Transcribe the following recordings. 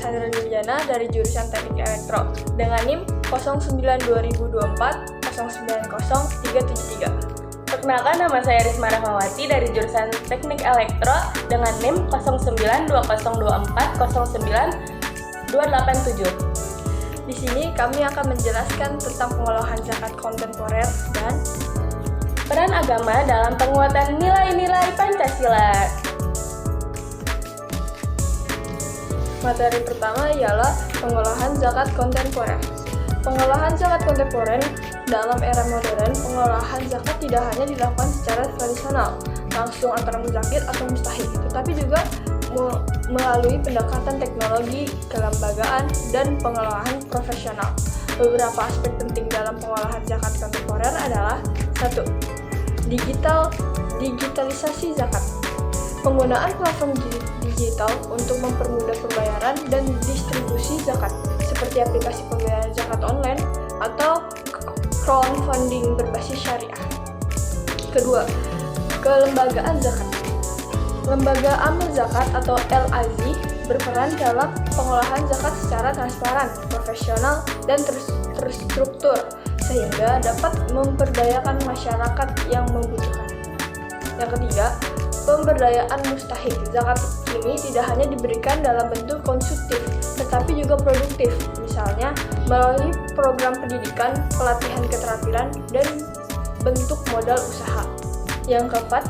Alexandra Juliana dari jurusan Teknik Elektro dengan NIM 092024090373. Perkenalkan, nama saya Risma Rahmawati dari jurusan Teknik Elektro dengan NIM 0920240927. Di sini kami akan menjelaskan tentang pengolahan zakat kontemporer dan peran agama dalam penguatan nilai-nilai Pancasila. Materi pertama ialah pengolahan zakat kontemporer. Pengolahan zakat kontemporer dalam era modern, pengolahan zakat tidak hanya dilakukan secara tradisional, langsung antara muzakir atau mustahik, tetapi juga melalui pendekatan teknologi, kelembagaan, dan pengelolaan profesional. Beberapa aspek penting dalam pengolahan zakat kontemporer adalah 1. Digitalisasi zakat. Penggunaan platform digital untuk mempermudah pembayaran dan distribusi zakat, seperti aplikasi pembayaran zakat online atau crowdfunding berbasis syariah. Kedua, kelembagaan zakat. Lembaga Amal Zakat atau LAZ berperan dalam pengolahan zakat secara transparan, profesional, dan terstruktur, sehingga dapat memberdayakan masyarakat yang membutuhkan. Yang ketiga, pemberdayaan mustahik. Zakat ini tidak hanya diberikan dalam bentuk konsumtif, tetapi juga produktif, misalnya melalui program pendidikan, pelatihan keterampilan, dan bentuk modal usaha. Yang keempat,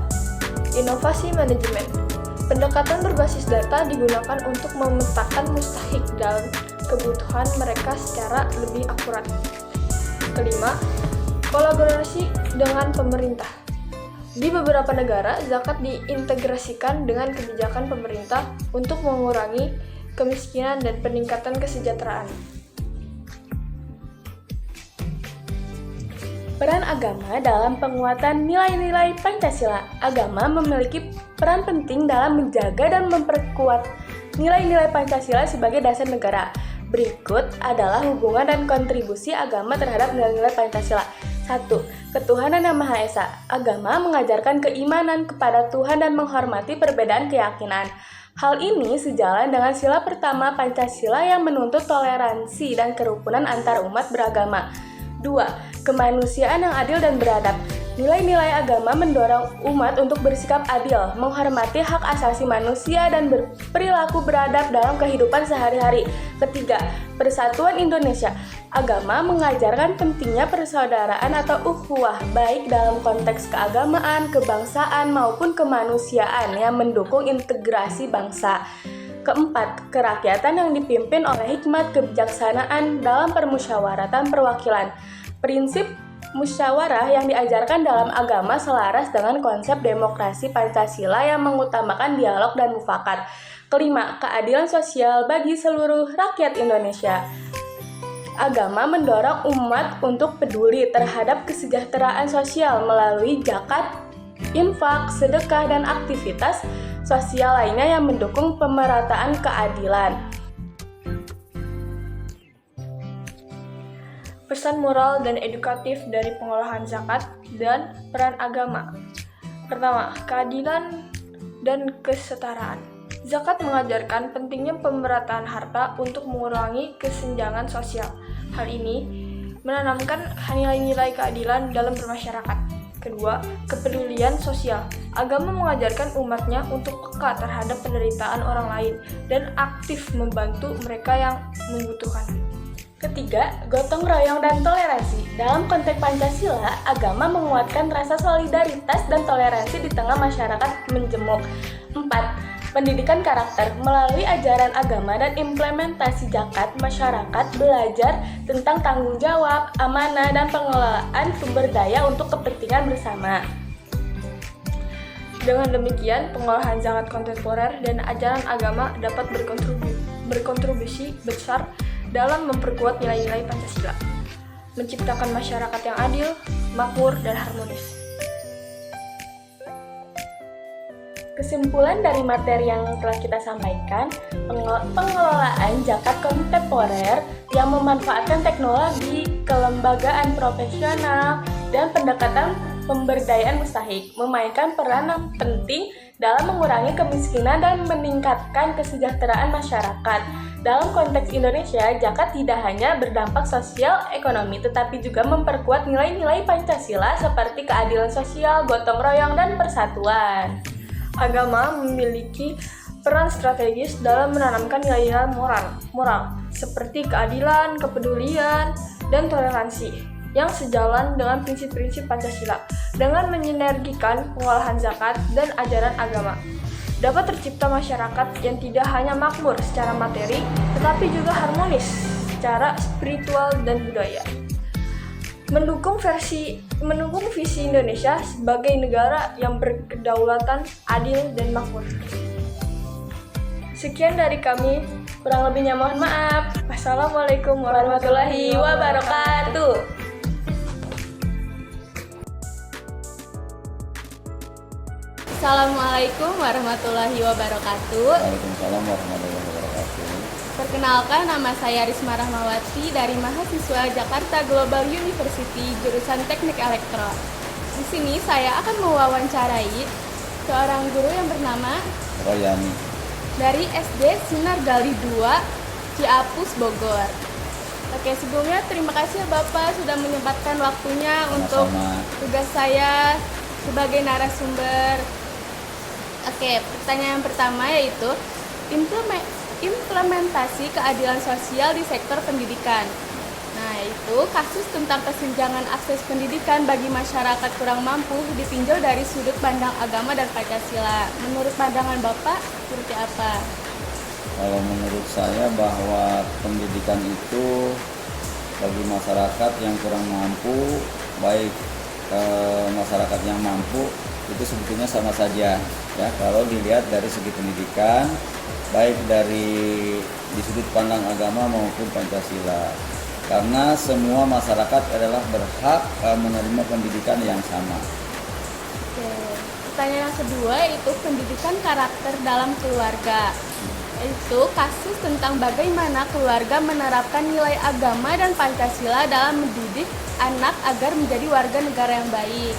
inovasi manajemen. Pendekatan berbasis data digunakan untuk memetakan mustahik dalam kebutuhan mereka secara lebih akurat. Kelima, kolaborasi dengan pemerintah. Di beberapa negara, zakat diintegrasikan dengan kebijakan pemerintah untuk mengurangi kemiskinan dan peningkatan kesejahteraan. Peran agama dalam penguatan nilai-nilai Pancasila. Agama memiliki peran penting dalam menjaga dan memperkuat nilai-nilai Pancasila sebagai dasar negara. Berikut adalah hubungan dan kontribusi agama terhadap nilai-nilai Pancasila. 1. Ketuhanan yang Maha Esa. Agama mengajarkan keimanan kepada Tuhan dan menghormati perbedaan keyakinan. Hal ini sejalan dengan sila pertama Pancasila yang menuntut toleransi dan kerukunan antar umat beragama. 2. Kemanusiaan yang adil dan beradab. Nilai-nilai agama mendorong umat untuk bersikap adil, menghormati hak asasi manusia, dan berperilaku beradab dalam kehidupan sehari-hari. Ketiga, persatuan Indonesia. Agama mengajarkan pentingnya persaudaraan atau ukhuwah, baik dalam konteks keagamaan, kebangsaan, maupun kemanusiaan yang mendukung integrasi bangsa. Keempat, kerakyatan yang dipimpin oleh hikmat kebijaksanaan dalam permusyawaratan perwakilan. Prinsip musyawarah yang diajarkan dalam agama selaras dengan konsep demokrasi Pancasila yang mengutamakan dialog dan mufakat. Kelima, keadilan sosial bagi seluruh rakyat Indonesia. Agama mendorong umat untuk peduli terhadap kesejahteraan sosial melalui zakat, infak, sedekah, dan aktivitas sosial lainnya yang mendukung pemerataan keadilan. Pesan moral dan edukatif dari pengolahan zakat dan peran agama. Pertama, keadilan dan kesetaraan. Zakat mengajarkan pentingnya pemerataan harta untuk mengurangi kesenjangan sosial. Hal ini menanamkan nilai-nilai keadilan dalam bermasyarakat. Kedua, kepedulian sosial. Agama mengajarkan umatnya untuk peka terhadap penderitaan orang lain dan aktif membantu mereka yang membutuhkan. Ketiga, gotong royong dan toleransi. Dalam konteks Pancasila, agama menguatkan rasa solidaritas dan toleransi di tengah masyarakat menjemuk. 4. Pendidikan karakter. Melalui ajaran agama dan implementasi zakat, masyarakat belajar tentang tanggung jawab, amanah, dan pengelolaan sumber daya untuk kepentingan bersama. Dengan demikian, pengolahan zakat kontemporer dan ajaran agama dapat berkontribusi besar dalam memperkuat nilai-nilai Pancasila, menciptakan masyarakat yang adil, makmur, dan harmonis. Kesimpulan dari materi yang telah kita sampaikan, pengelolaan zakat kontemporer yang memanfaatkan teknologi, kelembagaan profesional, dan pendekatan pemberdayaan mustahik memainkan peran yang penting dalam mengurangi kemiskinan dan meningkatkan kesejahteraan masyarakat. Dalam konteks Indonesia, zakat tidak hanya berdampak sosial ekonomi, tetapi juga memperkuat nilai-nilai Pancasila seperti keadilan sosial, gotong royong, dan persatuan. Agama memiliki peran strategis dalam menanamkan nilai-nilai moral seperti keadilan, kepedulian, dan toleransi yang sejalan dengan prinsip-prinsip Pancasila. Dengan menyinergikan pengolahan zakat dan ajaran agama, dapat tercipta masyarakat yang tidak hanya makmur secara materi, tetapi juga harmonis secara spiritual dan budaya. Mendukung visi Indonesia sebagai negara yang berkedaulatan, adil, dan makmur. Sekian dari kami, Kurang lebihnya mohon maaf. Wassalamualaikum Warahmatullahi wabarakatuh. Assalamualaikum warahmatullahi wabarakatuh. Waalaikumsalam warahmatullahi wabarakatuh. Perkenalkan, nama saya Risma Rahmawati dari mahasiswa Jakarta Global University jurusan Teknik Elektro. Di sini saya akan mewawancarai seorang guru yang bernama Royani dari SD Sinar Gali 2, Ciapus, Bogor. Oke, sebelumnya terima kasih ya Bapak sudah menyempatkan waktunya untuk tugas saya sebagai narasumber. Oke, pertanyaan pertama yaitu implementasi keadilan sosial di sektor pendidikan. Nah, itu kasus tentang kesenjangan akses pendidikan bagi masyarakat kurang mampu ditinjau dari sudut pandang agama dan Pancasila. Menurut pandangan Bapak, seperti apa? Kalau menurut saya bahwa pendidikan itu bagi masyarakat yang kurang mampu, baik masyarakat yang mampu itu sebetulnya sama saja ya kalau dilihat dari segi pendidikan, baik dari di sudut pandang agama maupun Pancasila, karena semua masyarakat adalah berhak menerima pendidikan yang sama. Oke. Pertanyaan yang kedua itu pendidikan karakter dalam keluarga. Itu kasus tentang bagaimana keluarga menerapkan nilai agama dan Pancasila dalam mendidik anak agar menjadi warga negara yang baik.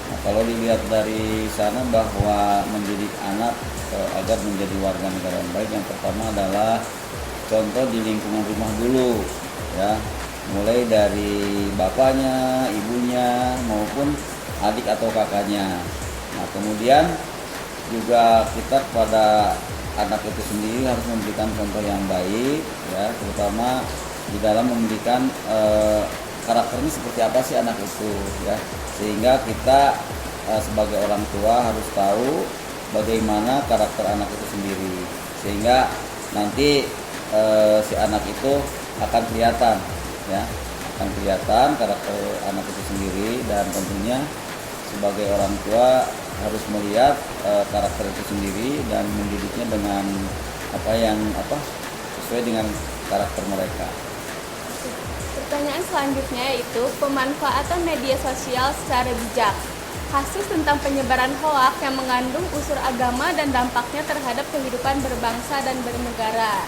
Nah, kalau dilihat dari sana bahwa mendidik anak agar menjadi warga negara yang baik, yang pertama adalah contoh di lingkungan rumah dulu ya, mulai dari bapaknya, ibunya maupun adik atau kakaknya. Nah, kemudian juga kita kepada anak itu sendiri harus memberikan contoh yang baik ya, terutama di dalam memberikan karakternya seperti apa sih anak itu ya, sehingga kita sebagai orang tua harus tahu bagaimana karakter anak itu sendiri, sehingga nanti si anak itu akan kelihatan ya, akan kelihatan karakter anak itu sendiri. Dan tentunya sebagai orang tua harus melihat karakter itu sendiri dan mendidiknya dengan sesuai dengan karakter mereka. Pertanyaan selanjutnya yaitu pemanfaatan media sosial secara bijak. Kasus tentang penyebaran hoak yang mengandung unsur agama dan dampaknya terhadap kehidupan berbangsa dan bernegara.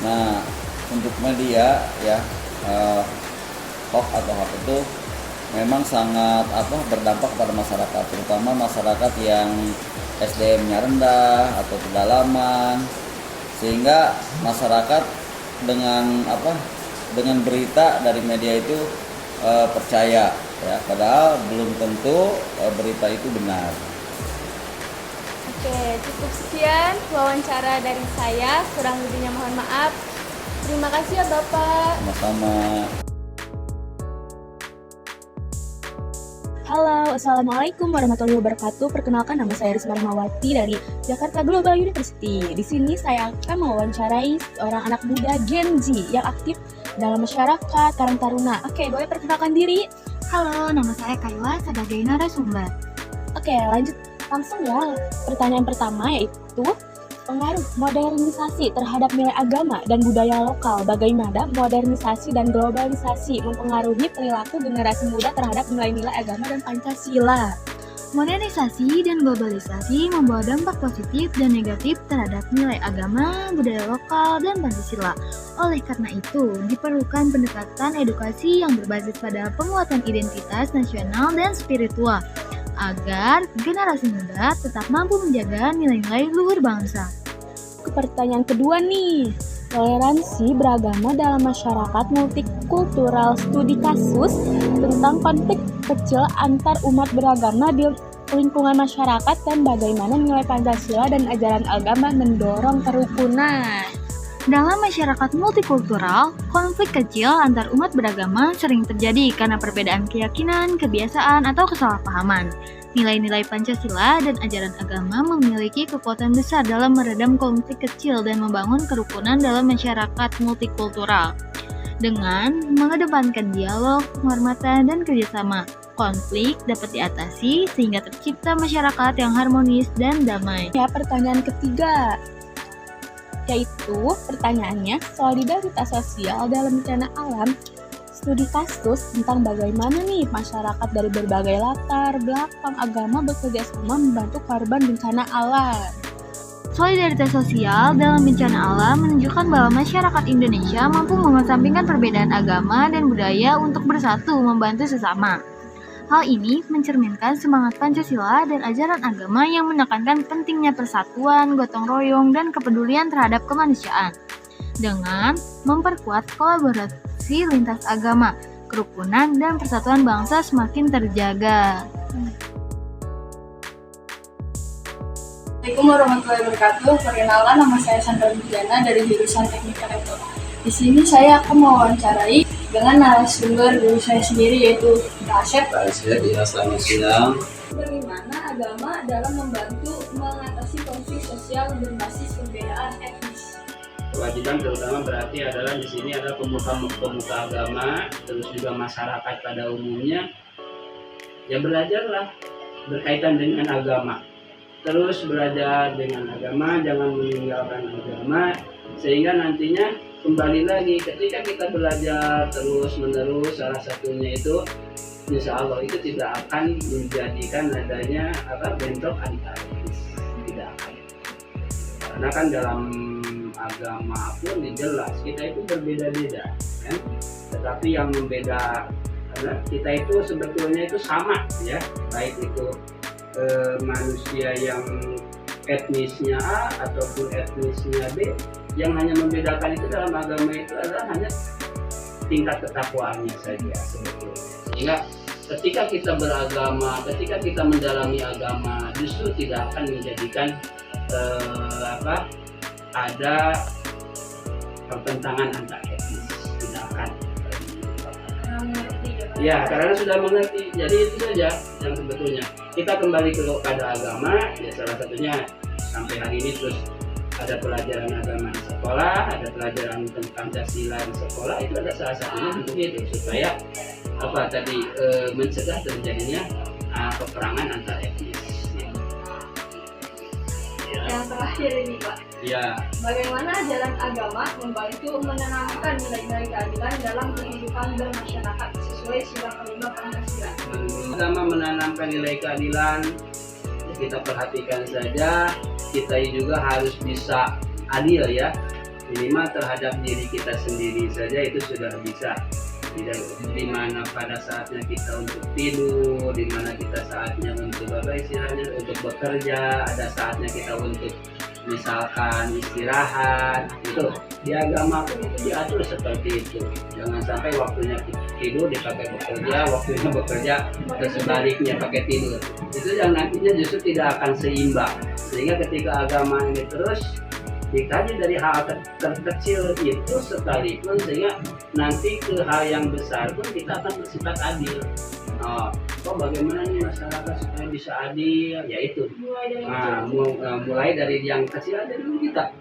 Nah, untuk media ya, hoak atau hoak itu memang sangat berdampak pada masyarakat, terutama masyarakat yang SDM-nya rendah atau pedalaman, sehingga masyarakat dengan berita dari media itu percaya ya, padahal belum tentu berita itu benar. Oke, cukup sekian wawancara dari saya, kurang lebihnya mohon maaf. Terima kasih ya Bapak. Sama-sama. Halo, Assalamualaikum warahmatullahi wabarakatuh. Perkenalkan, nama saya Risma Rahmawati dari Jakarta Global University. Di sini saya akan mewawancarai seorang anak muda Gen Z yang aktif dalam masyarakat Karang Taruna. Oke, boleh perkenalkan diri? Halo, nama saya Kayla sebagai narasumber. Oke, lanjut langsung ya. Pertanyaan pertama yaitu pengaruh modernisasi terhadap nilai agama dan budaya lokal. Bagaimana modernisasi dan globalisasi mempengaruhi perilaku generasi muda terhadap nilai-nilai agama dan Pancasila? Modernisasi dan globalisasi membawa dampak positif dan negatif terhadap nilai agama, budaya lokal, dan Pancasila. Oleh karena itu, diperlukan pendekatan edukasi yang berbasis pada penguatan identitas nasional dan spiritual, agar generasi muda tetap mampu menjaga nilai-nilai luhur bangsa. pertanyaan kedua nih. Toleransi beragama dalam masyarakat multikultural, studi kasus tentang konflik kecil antar umat beragama di lingkungan masyarakat dan bagaimana nilai Pancasila dan ajaran agama mendorong kerukunan. Dalam masyarakat multikultural, konflik kecil antar umat beragama sering terjadi karena perbedaan keyakinan, kebiasaan, atau kesalahpahaman. Nilai-nilai Pancasila dan ajaran agama memiliki kekuatan besar dalam meredam konflik kecil dan membangun kerukunan dalam masyarakat multikultural. Dengan mengedepankan dialog, penghormatan, dan kerjasama, konflik dapat diatasi sehingga tercipta masyarakat yang harmonis dan damai. Ya, pertanyaan ketiga, yaitu pertanyaannya solidaritas sosial dalam bencana alam. Studi kasus tentang bagaimana nih masyarakat dari berbagai latar belakang agama bekerja sama membantu korban bencana alam. Solidaritas sosial dalam bencana alam menunjukkan bahwa masyarakat Indonesia mampu mengesampingkan perbedaan agama dan budaya untuk bersatu membantu sesama. Hal ini mencerminkan semangat Pancasila dan ajaran agama yang menekankan pentingnya persatuan, gotong royong, dan kepedulian terhadap kemanusiaan. Dengan memperkuat kolaborasi lintas agama, kerukunan dan persatuan bangsa semakin terjaga. Assalamualaikum warahmatullahi wabarakatuh. Perkenalan, nama saya Sandra Bujana dari jurusan Teknik Elektro. Di sini saya akan mewawancarai dengan narasumber guru saya sendiri, yaitu Kak Asep. Ya, selamat siang. Bagaimana agama dalam membantu mengatasi konflik sosial berbasis perbedaan etnis? Kewajiban terutama berarti adalah di sini ada pemuka agama, terus juga masyarakat pada umumnya. Ya belajarlah berkaitan dengan agama. Terus belajar dengan agama, jangan meninggalkan agama, sehingga nantinya kembali lagi ketika kita belajar terus menerus, salah satunya itu insya Allah itu tidak akan menjadikan adanya bentrok antar etnis, tidak akan. Karena kan dalam agama pun jelas kita itu berbeda-beda, kan? Tetapi yang membeda karena kita itu sebetulnya itu sama, ya, baik itu manusia yang etnisnya A ataupun etnisnya B, yang hanya membedakan itu dalam agama itu adalah hanya tingkat ketakwaannya saja sebetulnya. Sehingga ketika kita beragama, ketika kita mendalami agama, justru tidak akan menjadikan ada pertentangan antar etnis, tidak akan. Ya, karena sudah mengerti. Jadi itu saja yang sebetulnya. Kita kembali kepada agama, ya salah satunya sampai hari ini terus ada pelajaran agama di sekolah, ada pelajaran tentang Pancasila di sekolah, itu ada salah satunya untuk itu supaya mencegah terjadinya peperangan antar etnis. Yang terakhir ini, Pak. Ya. Bagaimana ajaran agama membantu menanamkan nilai-nilai keadilan dalam kehidupan bermasyarakat sesuai sila kelima Pancasila? Agama menanamkan nilai keadilan, kita perhatikan saja, kita juga harus bisa adil, ya, minimal terhadap diri kita sendiri saja itu sudah bisa. Di mana pada saatnya kita untuk tidur, di mana kita saatnya untuk istilahnya untuk bekerja, ada saatnya kita untuk misalkan istirahat, itu di agama pun itu diatur seperti itu. Jangan sampai waktunya tidur dipakai bekerja, waktunya bekerja sebaliknya pakai tidur. Itu yang nantinya justru tidak akan seimbang. Sehingga ketika agama ini terus dikaji dari hal terkecil itu sekalipun, sehingga nanti ke hal yang besar pun kita akan bersifat adil. Bagaimana nih masyarakat supaya bisa adil? Ya itu. Mulai dari yang kecil aja dulu kita.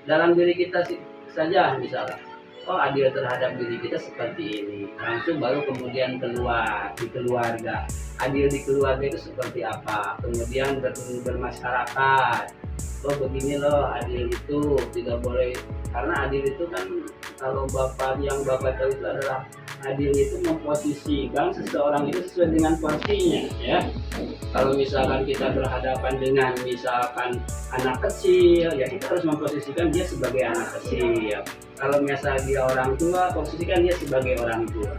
Dalam diri kita saja misalnya. Adil terhadap diri kita seperti ini. Langsung baru kemudian keluar di keluarga. Adil di keluarga itu seperti apa? Kemudian bermasyarakat. Begini loh, adil itu tidak boleh, karena adil itu kan kalau bapak tahu itu adalah adil itu memposisikan seseorang itu sesuai dengan porsinya, ya. Kalau misalkan kita berhadapan dengan misalkan anak kecil, ya kita harus memposisikan dia sebagai anak kecil. Kalau misalnya dia orang tua, posisikan dia sebagai orang tua.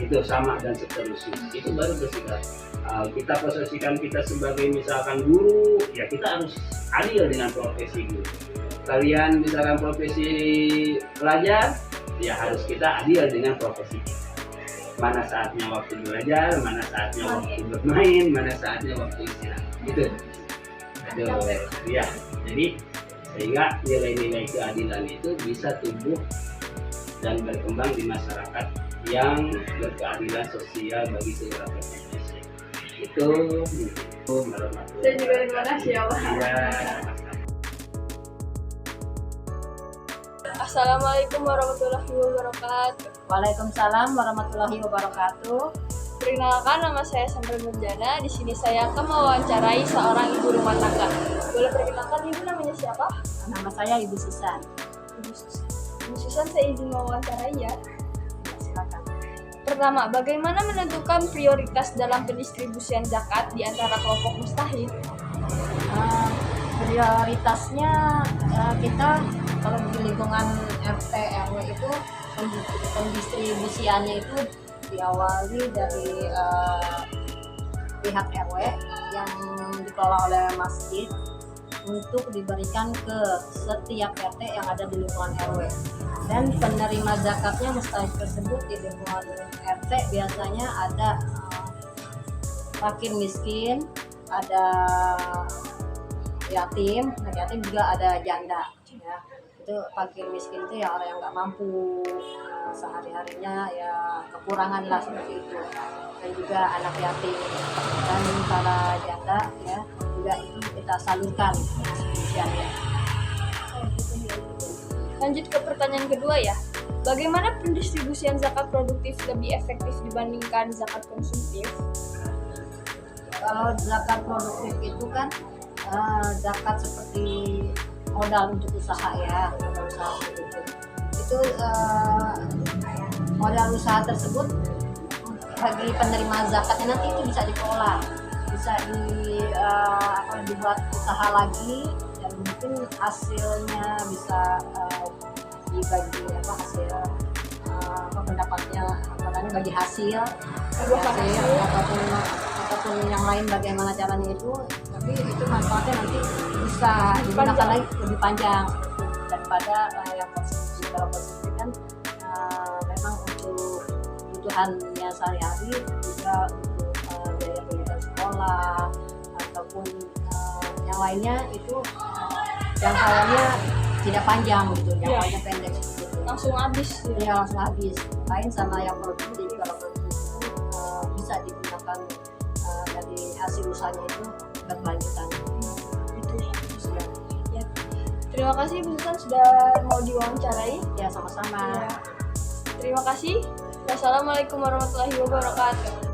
Itu sama dan seterusnya. Itu baru bersikap. Kita posisikan kita sebagai misalkan guru, ya kita harus adil dengan profesi guru. kalian misalkan profesi pelajar, ya harus kita adil dengan profesi kita. Mana saatnya waktu belajar, mana saatnya waktu bermain, mana saatnya waktu istirahat. Gitu. Ya, jadi sehingga nilai-nilai keadilan itu bisa tumbuh dan berkembang di masyarakat yang berkeadilan sosial bagi seluruh rakyat Indonesia. Itu warahmatullahi Dan juga terima kasih ya, Pak. wabarakatuh. Assalamualaikum warahmatullahi wabarakatuh. Waalaikumsalam warahmatullahi wabarakatuh. Perkenalkan, nama saya Sampai Nurjana. Di sini saya akan mewawancarai seorang ibu rumah tangga. Boleh perkenalkan ibu namanya siapa? Nama saya Ibu Susan. Ibu Susan. Ibu Susan, saya izin mewawancarai ya. Silakan. Pertama, bagaimana menentukan prioritas dalam pendistribusian zakat di antara kelompok mustahil? Prioritasnya kita kalau di lingkungan RT RW itu pendistribusiannya itu diawali dari pihak RW yang dikelola oleh masjid untuk diberikan ke setiap RT yang ada di lingkungan RW. Dan penerima zakatnya mustahil tersebut di lingkungan RT biasanya ada fakir miskin, ada yatim, yatim juga ada janda. Ya. Itu fakir miskin itu ya orang yang nggak mampu, sehari-harinya ya kekurangan lah seperti itu. Dan juga anak yatim dan para janda ya juga itu kita salurkan distribusiannya. Lanjut ke pertanyaan kedua ya. Bagaimana pendistribusian zakat produktif lebih efektif dibandingkan zakat konsumtif? Kalau zakat produktif itu kan zakat seperti modal untuk usaha ya, modal usaha produktif. Itu modal usaha tersebut bagi penerima zakatnya nanti itu bisa dikelola, bisa dibuat usaha lagi dan mungkin hasilnya bisa dibagi hasil pendapatnya bagi hasil ataupun yang lain bagaimana caranya itu, tapi itu manfaatnya nanti bisa digunakan lagi lebih panjang daripada yang konsumsi. Kalau konsumsi kan memang untuk kebutuhannya sehari-hari, juga untuk biaya pendidikan sekolah ataupun yang lainnya itu jangkauannya tidak panjang gitu, jangkauannya pendek seperti itu. Langsung habis. Ya langsung habis. Lain sama yang produktif, kalau produktif itu bisa digunakan dari hasil usahanya itu berkelanjutan. Itu ya. Terima kasih Bu Susan sudah mau diwawancarai. Ya sama-sama. Terima kasih. Wassalamualaikum warahmatullahi wabarakatuh.